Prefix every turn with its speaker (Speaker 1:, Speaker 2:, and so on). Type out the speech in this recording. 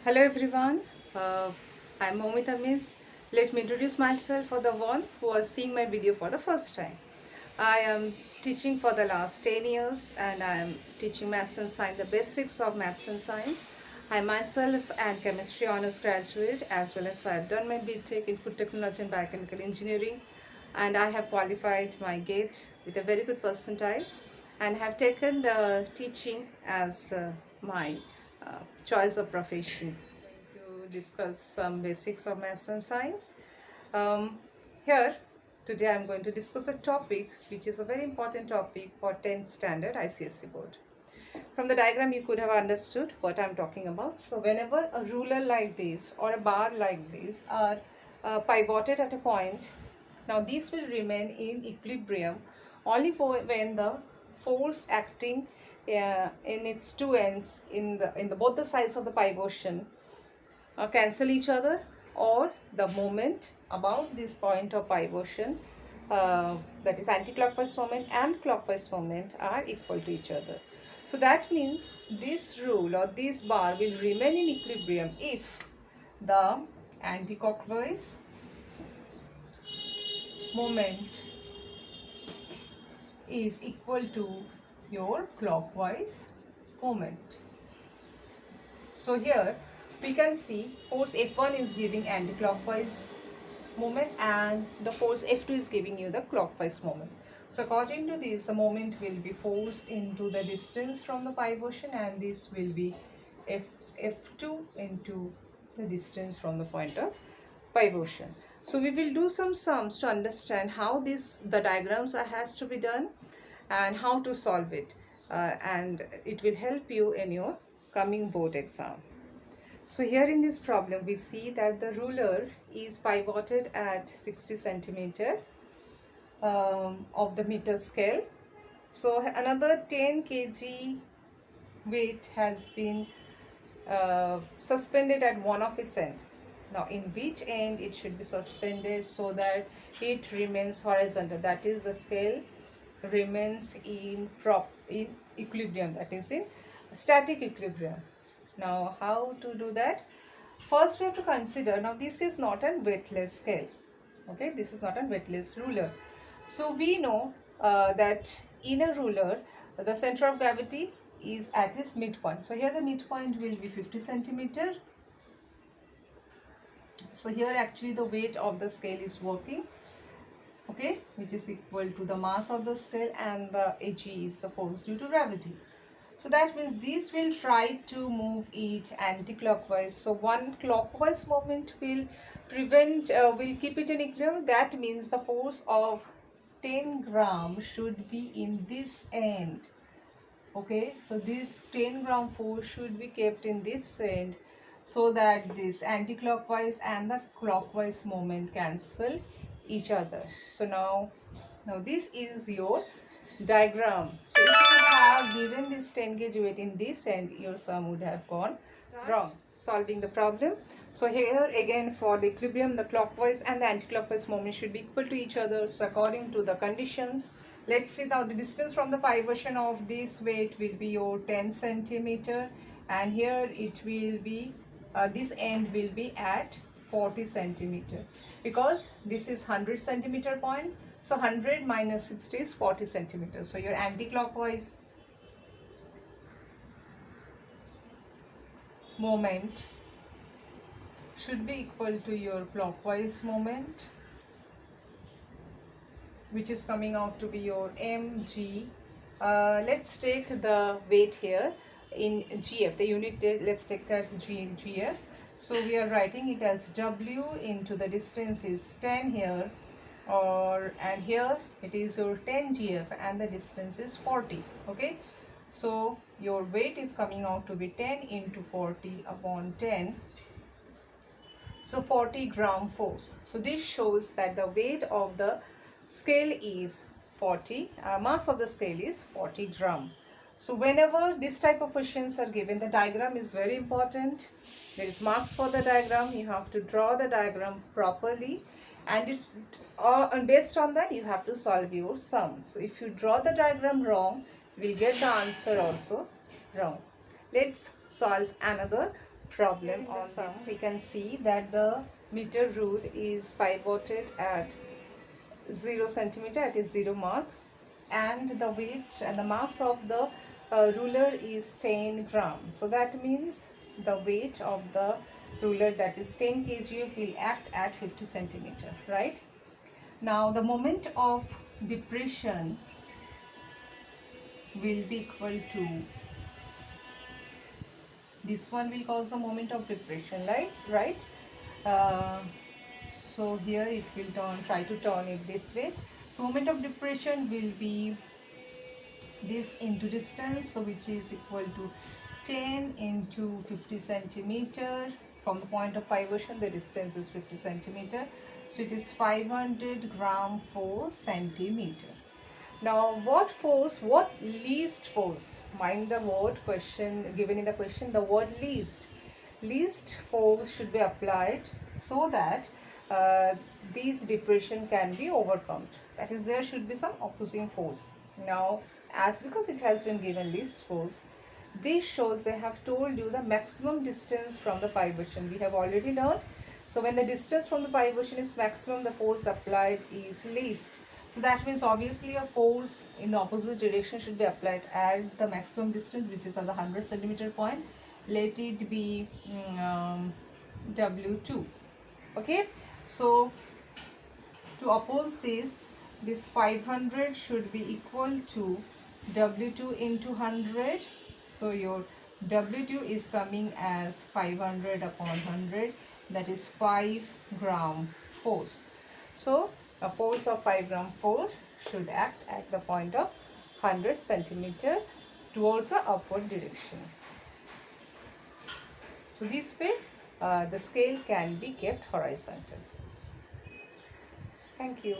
Speaker 1: Hello everyone, I'm Momita Miss. Let me introduce myself for the one who are seeing my video for the first time. I am teaching for the last 10 years and I am teaching maths and science, the basics of maths and science. I myself am chemistry honors graduate as well as I have done my BTech in food technology and biochemical engineering, and I have qualified my GATE with a very good percentile and have taken the teaching as my choice of profession. To discuss some basics of maths and science. Um, Here today I am going to discuss a topic which is a very important topic for 10th standard ICSE board. From the diagram you could have understood what I am talking about. So whenever a ruler like this or a bar like this are pivoted at a point, now these will remain in equilibrium only for when the force acting in its two ends in the both the sides of the pivotation cancel each other, or the moment about this point of pivotation, that is anti-clockwise moment and clockwise moment, are equal to each other. So that means this rule or this bar will remain in equilibrium if the anti-clockwise moment is equal to your clockwise moment. So here we can see force F1 is giving anti-clockwise moment and the force F2 is giving you the clockwise moment. So according to this, the moment will be forced into the distance from the pivotation, and this will be F2 into the distance from the point of pivotation. So we will do some sums to understand how the diagrams has to be done and how to solve it, and it will help you in your coming board exam. So here in this problem we see that the ruler is pivoted at 60 centimeter of the meter scale. So another 10 kg weight has been suspended at one of its end. Now in which end it should be suspended so that it remains horizontal, that is the scale remains in equilibrium, that is in static equilibrium. Now how to do that? First we have to consider, now this is not a weightless scale, okay, this is not a weightless ruler. So we know that in a ruler the center of gravity is at its midpoint. So here the midpoint will be 50 centimeter. So here actually the weight of the scale is working, okay, which is equal to the mass of the scale, and the Ag is the force due to gravity. So that means this will try to move it anti-clockwise. So one clockwise moment will will keep it in equilibrium. That means the force of 10 gram should be in this end. Okay, so this 10 gram force should be kept in this end so that this anti-clockwise and the clockwise moment cancel each other. So now this is your diagram. So if you have given this 10 kg weight in this end, your sum would have gone wrong. Solving the problem. So here again for the equilibrium, the clockwise and the anti-clockwise moment should be equal to each other. So according to the conditions, let's see now the distance from the pivotation of this weight will be your 10 centimeter, and here it will be this end will be at 40 centimeter, because this is 100 centimeter point. So 100 minus 60 is 40 centimeters. So your anti-clockwise moment should be equal to your clockwise moment, which is coming out to be your mg. Let's take the weight here in gf, the unit, let's take as gf. So we are writing it as w into the distance is 10 here, and here it is your 10 gf and the distance is 40. Okay, so your weight is coming out to be 10 into 40 upon 10, so 40 gram force. So this shows that the weight of the scale is 40, mass of the scale is 40 gram. So whenever this type of questions are given, the diagram is very important. There is marks for the diagram. You have to draw the diagram properly, and based on that you have to solve your sum. So if you draw the diagram wrong, we get the answer also wrong. Let's solve another problem on this. We can see that the meter rule is pivoted at 0 centimeter, at its 0 mark, and the weight and the mass of the ruler is 10 grams. So that means the weight of the ruler, that is 10 kg, will act at 50 centimeter, right? Now the moment of depression will be equal to, this one will cause the moment of depression, right? uh, so here it will try to turn it this way. So moment of depression will be this into distance, so which is equal to 10 into 50 centimeter. From the point of pivotation, the distance is 50 centimeter, so it is 500 gram per centimeter. Now what force, what least force, mind the word question given in the question, the word least force should be applied so that these depression can be overcome. That is, there should be some opposing force. Now as because it has been given least force, this shows they have told you the maximum distance from the pivotation. We have already learned. So when the distance from the pivotation is maximum, the force applied is least. So that means obviously a force in the opposite direction should be applied at the maximum distance, which is at the 100 centimeter point. Let it be W2. Okay, so to oppose this 500 should be equal to W2 into 100. So your W2 is coming as 500 upon 100, that is 5 gram force. So a force of 5 gram force should act at the point of 100 centimeter towards the upward direction. So this way the scale can be kept horizontal. Thank you.